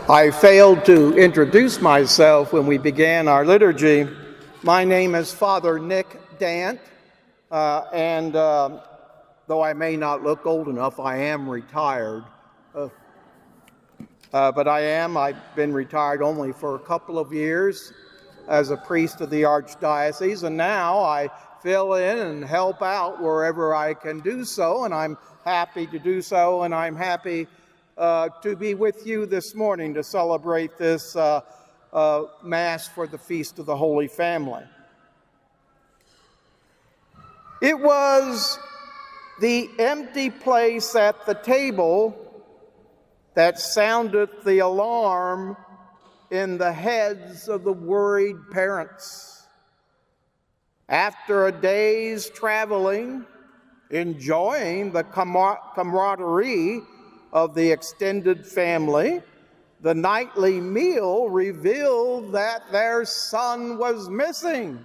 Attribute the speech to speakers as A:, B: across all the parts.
A: I failed to introduce myself when we began our liturgy. My name is Father Nick Dant, and though I may not look old enough, I am retired. But I've been retired only for a couple of years as a priest of the Archdiocese, and now I fill in and help out wherever I can do so, and I'm happy to do so, and I'm happy to be with you this morning to celebrate this Mass for the Feast of the Holy Family. It was the empty place at the table that sounded the alarm in the heads of the worried parents. After a day's traveling, enjoying the camaraderie of the extended family, the nightly meal revealed that their son was missing.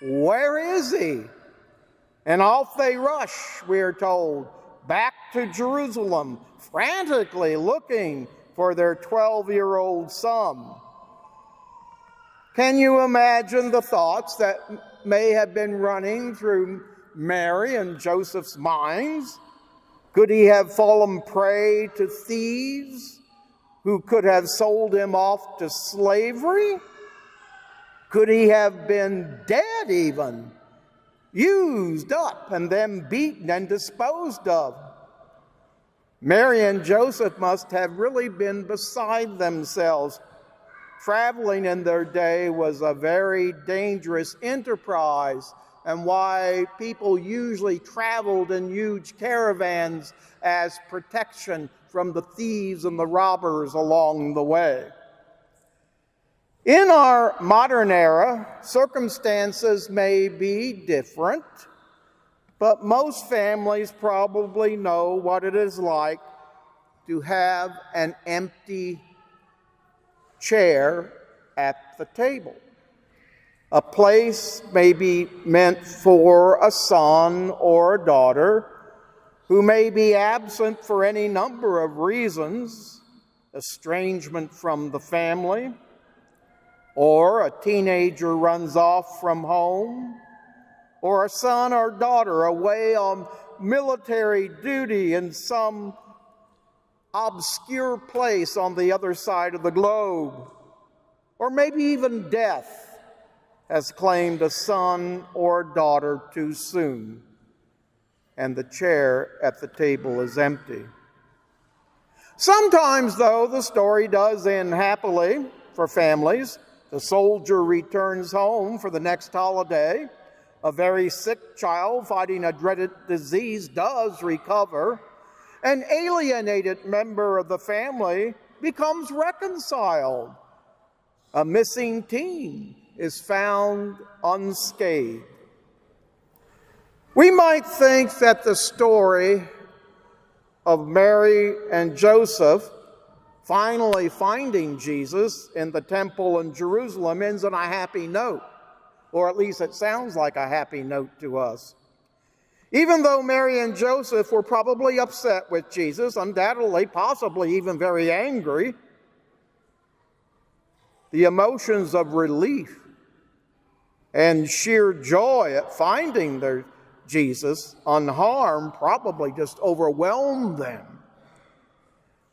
A: Where is he? And off they rush, we're told, back to Jerusalem, frantically looking for their 12-year-old son. Can you imagine the thoughts that may have been running through Mary and Joseph's minds? Could he have fallen prey to thieves who could have sold him off to slavery? Could he have been dead even, used up and then beaten and disposed of? Mary and Joseph must have really been beside themselves. Traveling in their day was a very dangerous enterprise, and why people usually traveled in huge caravans as protection from the thieves and the robbers along the way. In our modern era, circumstances may be different, but most families probably know what it is like to have an empty chair at the table. A place may be meant for a son or a daughter who may be absent for any number of reasons: estrangement from the family, or a teenager runs off from home, or a son or daughter away on military duty in some obscure place on the other side of the globe, or maybe even death has claimed a son or daughter too soon, and the chair at the table is empty. Sometimes, though, the story does end happily for families. The soldier returns home for the next holiday. A very sick child fighting a dreaded disease does recover. An alienated member of the family becomes reconciled. A missing teen is found unscathed. We might think that the story of Mary and Joseph finally finding Jesus in the temple in Jerusalem ends on a happy note, or at least it sounds like a happy note to us. Even though Mary and Joseph were probably upset with Jesus, undoubtedly, possibly even very angry, the emotions of relief and sheer joy at finding their Jesus unharmed probably just overwhelmed them.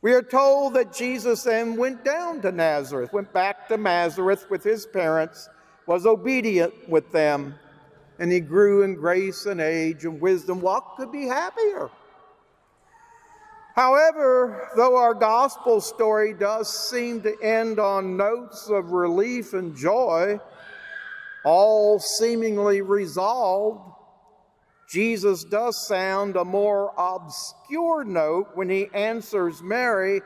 A: We are told that Jesus then went down to Nazareth, went back to Nazareth with his parents, was obedient with them, and he grew in grace and age and wisdom. What could be happier? However, though our gospel story does seem to end on notes of relief and joy, all seemingly resolved, Jesus does sound a more obscure note when he answers Mary,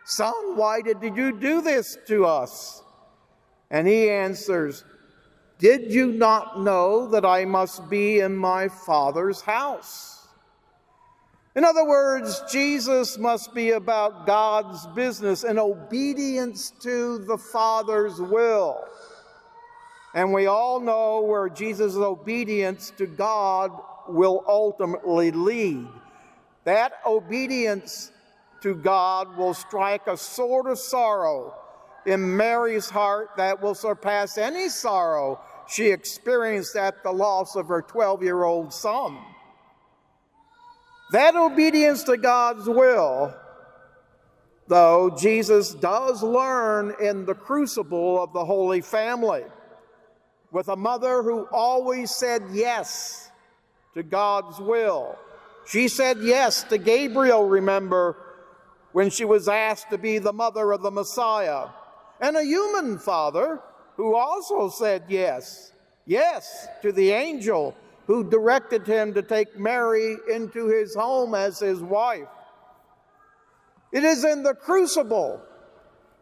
A: "Son, why did you do this to us?" And he answers, "Did you not know that I must be in my Father's house?" In other words, Jesus must be about God's business and obedience to the Father's will. And we all know where Jesus' obedience to God will ultimately lead. That obedience to God will strike a sword of sorrow in Mary's heart that will surpass any sorrow she experienced at the loss of her 12-year-old son. That obedience to God's will, though, Jesus does learn in the crucible of the Holy Family, with a mother who always said yes to God's will. She said yes to Gabriel, remember, when she was asked to be the mother of the Messiah. And a human father who also said yes to the angel who directed him to take Mary into his home as his wife. It is in the crucible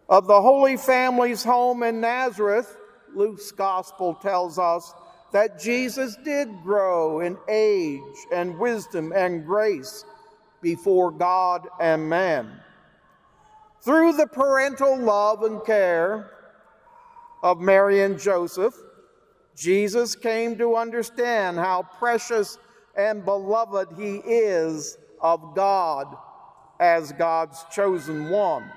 A: of the Holy Family's home in Nazareth, Luke's gospel tells us, that Jesus did grow in age and wisdom and grace before God and man. Through the parental love and care of Mary and Joseph, Jesus came to understand how precious and beloved he is of God as God's chosen one.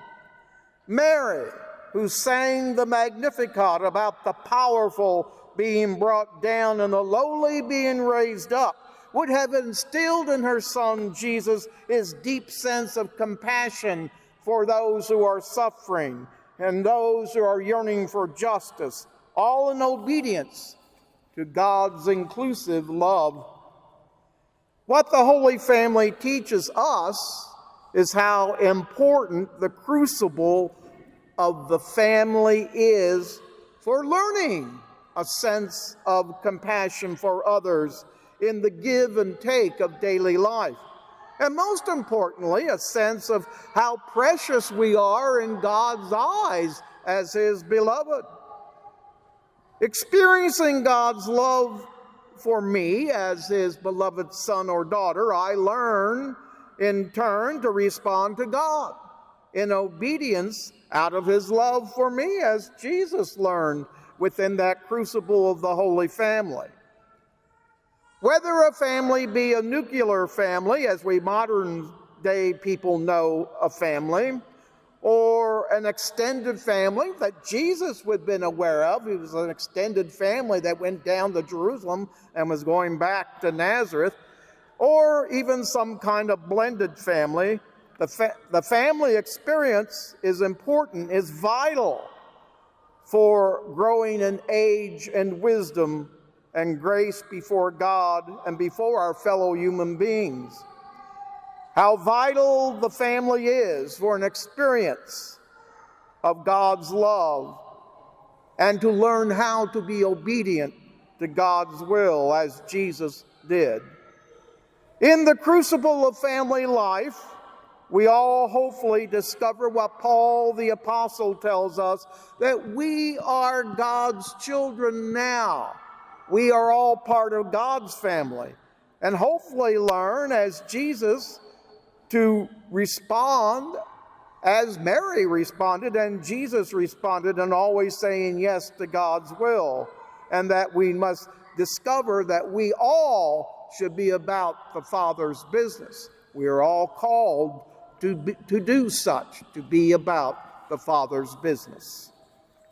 A: Mary, who sang the Magnificat about the powerful being brought down and the lowly being raised up, would have instilled in her son Jesus his deep sense of compassion for those who are suffering and those who are yearning for justice, all in obedience to God's inclusive love. What the Holy Family teaches us is how important the crucible of the family is for learning a sense of compassion for others in the give and take of daily life. And most importantly, a sense of how precious we are in God's eyes as his beloved. Experiencing God's love for me as his beloved son or daughter, I learn in turn to respond to God in obedience out of his love for me, as Jesus learned within that crucible of the Holy Family. Whether a family be a nuclear family, as we modern day people know a family, or an extended family that Jesus would have been aware of. It was an extended family that went down to Jerusalem and was going back to Nazareth, or even some kind of blended family. The family experience is important, is vital for growing in age and wisdom and grace before God and before our fellow human beings. How vital the family is for an experience of God's love and to learn how to be obedient to God's will as Jesus did. In the crucible of family life, we all hopefully discover what Paul the Apostle tells us, that we are God's children now. We are all part of God's family, and hopefully learn as Jesus to respond as Mary responded and Jesus responded, and always saying yes to God's will, and that we must discover that we all should be about the Father's business. We are all called to do such, to be about the Father's business.